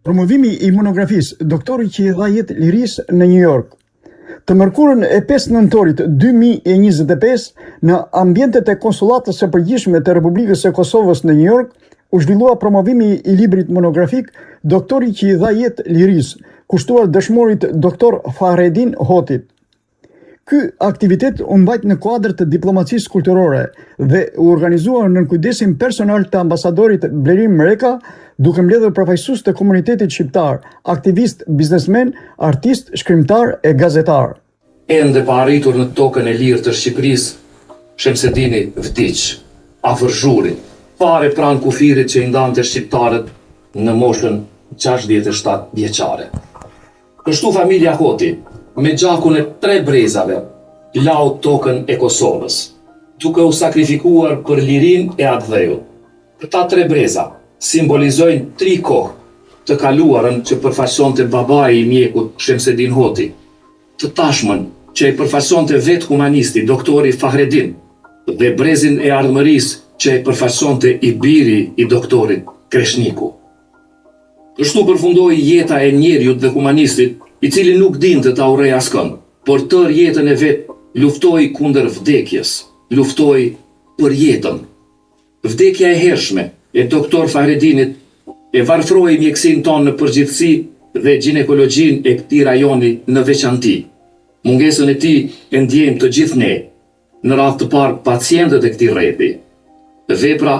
Promovimi i monografisë Doktori që i dha jetë lirisë në New York. Të mërkurën e 5 nëntorit 2025, në ambientet e konsulatës së përgjithshme të Republikës së Kosovës në New York, u zhvillua promovimi i librit monografik Doktori që i dha jetë lirisë, kushtuar dëshmorit Dr. Fahredin Hotit. Ky aktivitet u mbajt në kuadër të diplomacisë kulturore dhe u organizuar në kujdesin personal të ambasadorit Blerim Mreka, duke mbledhur përfaqësues të komunitetit shqiptar, aktivist, biznesmen, artist, shkrimtar e gazetar. Ende pa arritur në tokën e lirë të Shqipërisë, Shemsedini vdiq, afër zhurit, fare pranë kufirit që i ndante shqiptarët në moshën 67 vjeçare. Kështu familja Hoti, me gjakun e 3 brezave, lau tokën e Kosovës, duke u sakrifikuar për lirin e Akdheut. Këta 3 breza simbolizojnë 3 kohë të kaluarën që përfaqësonte babai i mjekut Shemsedin Hoti, të tashmen që i përfaqësonte vetë humanisti doktori Fahredin dhe brezin e ardhmërisë që i përfaqësonte i biri i doktorit Kreshniku. Kështu përfundoi jeta e njeriut dhe humanistit, i cili nuk dinte ta urrej askënd, por tër jetën e vet luftoi kundër vdekjes, luftoi për jetën. Vdekja e hershme e doktor Fahredinit e varfroi mjekësinë tonë në përgjithësi dhe ginekologjinë e këtij rajoni në veçanti. Mungesën e tij e ndjejmë të gjithë ne, në radhë të parë pacientët e këtij rrethi. Vepra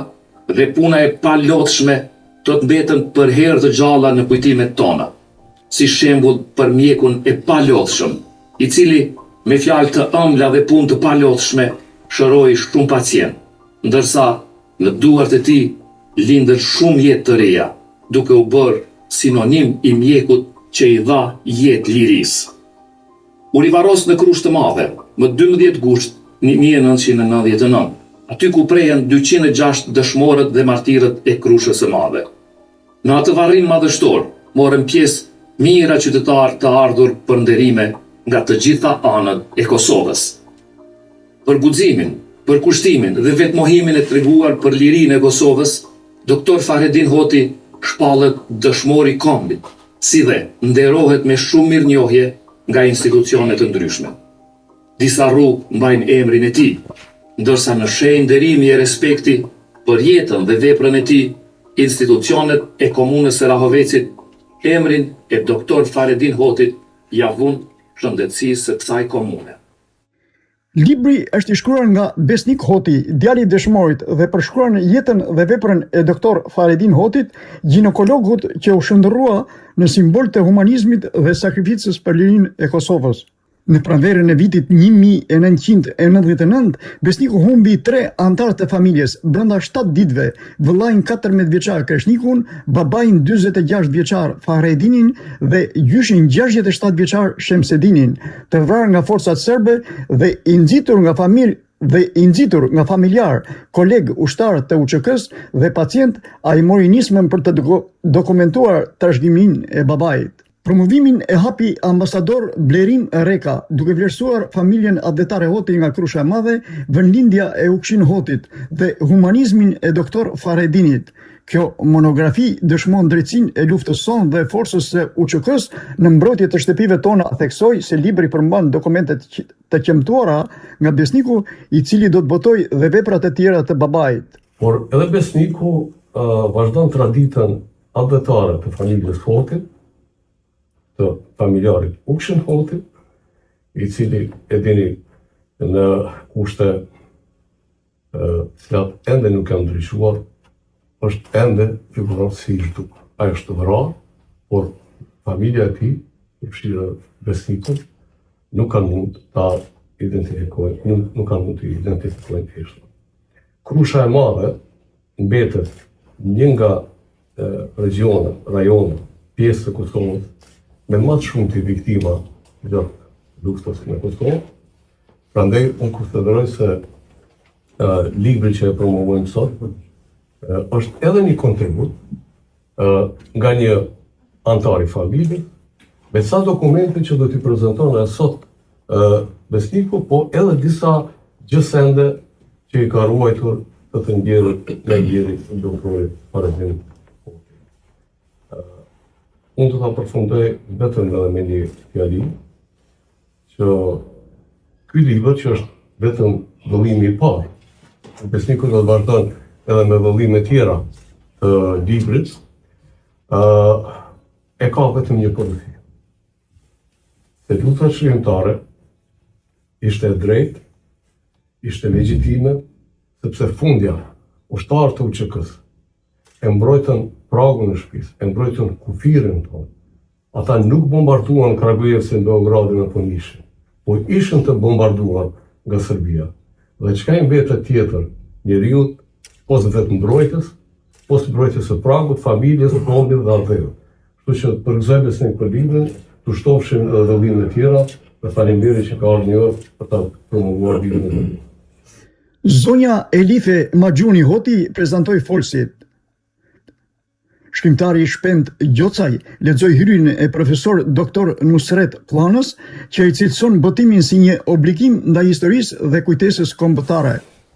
dhe puna e palotshme do të mbeten për herë të gjalla në kujtimet tona, si shembull për mjekun e palodhshëm, i cili me fjalë të ëmbla dhe punë të palodhshme shëroi shumë pacient, ndërsa në duart e tij lindën shumë jetë të reja, duke u bërë sinonim i mjekut që i dha jetë lirisë. U rivaros në Krushë të Madhe më 12 gusht 1999, aty ku prehen 206 dëshmorët dhe martirët e Krushës së Madhe. Në atë varrim madhështor morën pjesë mijëra qytetarë të ardhur për nderime nga të gjitha anët e Kosovës. Për guximin, për kushtimin dhe vetmohimin e treguar për lirinë e Kosovës, Dr. Fahredin Hoti shpallet dëshmor i kombit, si dhe nderohet me shumë mirënjohje nga institucionet të ndryshme. Disa rrugë mbajnë emrin e tij, ndërsa në shenjë nderimi e respekti për jetën dhe veprën e tij, institucionet e komunës së Rahovecit emrin e Dr. Fahredin Hotit ja vun shëndetësisë së kësaj komune. Libri është i shkruar nga Besnik Hoti, djali i dëshmorit, dhe përshkruan jetën dhe veprën e Dr. Fahredin Hotit, ginekologut që u shndërrua në simbol të humanizmit dhe sakrificës për lirinë e Kosovës. Në pranverën e vitit 1999, Besniku humbi 3 antarë të familjes brenda 7 ditëve, vëllain 14 vjeçar Kreshnikun, babain 46 vjeçar Fahredinin dhe gjyshin 67 vjeçar Shemsedinin, të vrarë nga forcat serbe dhe i nxitur nga familjar, koleg ushtar të UÇK-s dhe pacient, ai mori nismën për të dokumentuar trashëgiminë e babait. Promovimin e hapi ambasador Blerim Reka, duke vlerësuar familjen adhetare Hoti nga Krusha e Madhe, vendlindja e Ukshin Hotit dhe humanizmin e Dr. Fahredinit. Kjo monografi dëshmon drejtsinë e luftës sonë dhe forcës së UÇK-s në mbrojtje të shtëpive tona, theksoi se libri përmban dokumentet të qemtuara nga Besniku, i cili do të botojë dhe veprat e tjera të babait. Por edhe Besniku vazhdon traditën adhetare të familjes Hotit, të familjarit Ukshin Hotit, i cili e dini në kushte cilat ende nuk janë ndryshuar, është ende figuron si i shtuk. Ai është vrarë, por familja e tij, përfshirë Besnikun, nuk kanë mund ta identifikojnë, nuk kanë mund të identifikojnë thjesht. Krusha e Madhe mbetet një nga rajonet, pjesë të Kosovës, me më shumë të viktima gjatë luftës në Kosovë. Prandaj unë konsideroj se libri që e promovojmë sot është edhe një kontribut nga një antar i familjes, me sa dokumente që do t'i prezanton sot Besniku, po edhe disa gjësende që i ka ruajtur të ndjerë nga ndjeri doktorit Fahredin. unë të ta përfundoj vetëm edhe me një fjali, që ky libër që është vetëm vëllimi i parë, besniku do të vazhdon edhe me vëllime tjera të librit, e ka vetëm një përfi. Se luta shkrimtare ishte e drejtë, ishte legjitime, sepse fundja, ushtarët të UÇK-s, e mbrojtën pragun e shtëpisë, e mbrojtën kufirin tonë. Ata nuk bombarduan Kragujevcin, Beogradin apo Nishin, po ishin të bombarduar nga Serbia. Dhe çka i mbetet tjetër njeriu ose vetë mbrojtës, ose mbrojtës së pragut, familjes, kombit dhe atëve. Kështu që përgëzoj Besnik për librin, të shtofshim edhe vëllime tjera, dhe faleminderit që ka ardhur një orë për ta promovuar librin e tij. Zonja Elife Maxhuni Hoti prezantoi folësit. Shkrimtari i shpend Gjocaj lexoi hyrjen e profesor Dr. Nusret Planës, që i cilëson botimin si një obligim ndaj historisë dhe kujtesës kombëtare.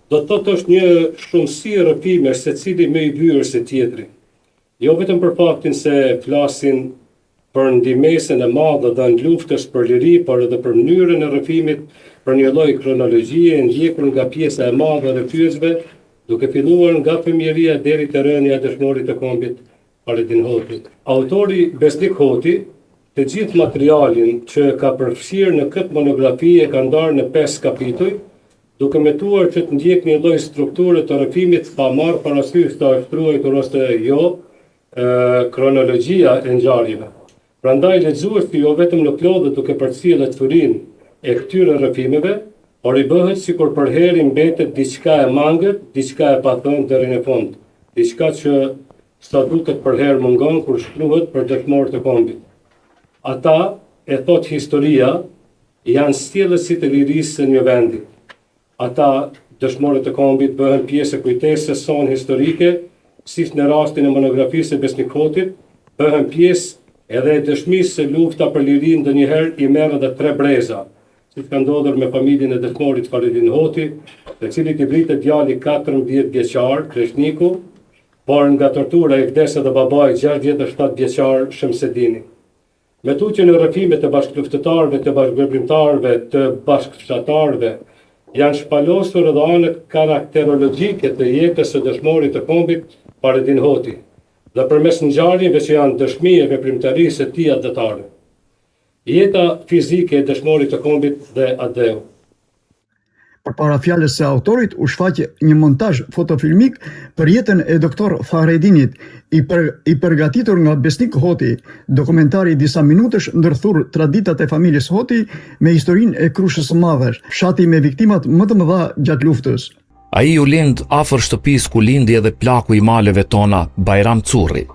Do të thotë është një shumësi rrëfimesh secili më i byrë se tjetri. Jo vetëm për faktin se flasin për ndihmesën e madhe dhe në luftës për liri, por edhe për mënyrën e rrëfimit, për një lloj kronologjie ndjekur nga pjesa e madhe e fytyrësve, duke filluar nga fëmijëria deri te rënia e dëshmorit të kombit Faredin Hoti. Autori Besnik Hoti, të gjithë materialin që ka përfshirë në këtë monografi e ka ndarë në 5 kapituj, duke metuar që të ndjek një lloj strukture të rrëfimit pa marrë parasysh të ashtruar ose jo kronologjia e ngjarjeve. Prandaj lexuesi jo vetëm nuk lodhet duke përcjellë thurinë e këtyre rrëfimeve, por i bëhet sikur për herë mbetet diçka e mangët, diçka e pathënë deri në fund, diçka që sa duket për herë mungon kur shkruhet për dëshmorët e kombit. Ata, e thot historia, janë sjellësit e lirisë së një vendi. Ata, dëshmorët e kombit, bëhen pjesë e kujtesës sonë historike, si në rastin e monografisë e Besnik Hotit, bëhen pjesë edhe e dëshmisë se lufta për lirinë ndonjëherë i merr edhe 3 breza, si ka ndodhur me familjen e dëshmorit Faredin Hoti, të cilit i vritet djali 14 vjeçar, kreshniku, por nga tortura i vdes edhe babai 67 vjeçar Shemsedini. Me tutje në rrëfimet e bashkëluftëtarëve, të bashkëveprimtarëve, të bashkëfshatarëve, janë shpalosur edhe anët karakterologjike të jetës së dëshmorit të kombit Faredin Hoti, dhe përmes ngjarjeve që janë dëshmi e veprimtarisë së tij atëtare. Jeta fizike e dëshmorit të kombit dhe Adeu. Përpara fjalës së autorit u shfaq një montazh fotofilmik për jetën e doktor Faredinit, i përgatitur nga Besnik Hoti, dokumentari disa minutësh ndërthur traditat e familjes Hoti me historinë e Krushës së Madhe, fshati me viktimat më të mëdha gjatë luftës. Ai u lind afër shtëpisë ku lindi edhe plaku i maleve tona, Bajram Curri.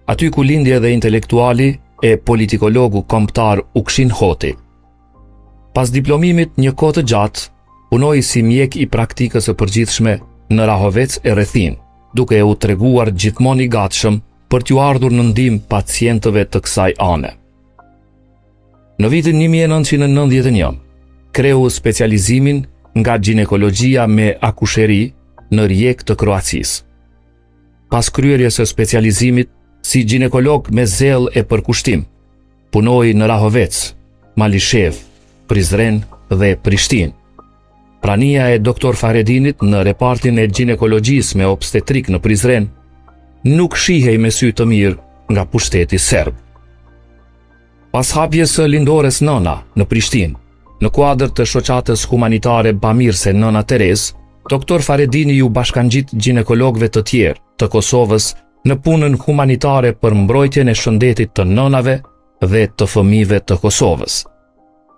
Aty ku lindi edhe intelektuali e politikologu kombëtar Ukshin Hoti. Pas diplomimit një kohë të gjatë, punoi si mjek i praktikës së përgjithshme në Rahovec e rrethin, duke u treguar gjithmonë i gatshëm për t'u ardhur në ndihmë pacientëve të kësaj ane. Në vitin 1991, kreu specializimin nga ginekologjia me akusheri në Rijek të Kroacisë. Pas kryerjes së specializimit si ginekolog me zell e përkushtim, punoi në Rahovec, Malishev, Prizren dhe Prishtinë. Prania e doktor Faredinit në repartin e ginekologjisë me obstetrik në Prizren nuk shihej me sy të mirë nga pushteti serb. Pas hapjes së lindores nëna në Prishtinë, në kuadër të shoqatës humanitare bamirëse Nëna Terez, doktor Faredini ju bashkangjit ginekologëve të tjerë të Kosovës në punën humanitare për mbrojtjen e shëndetit të nënave dhe të fëmijëve të Kosovës.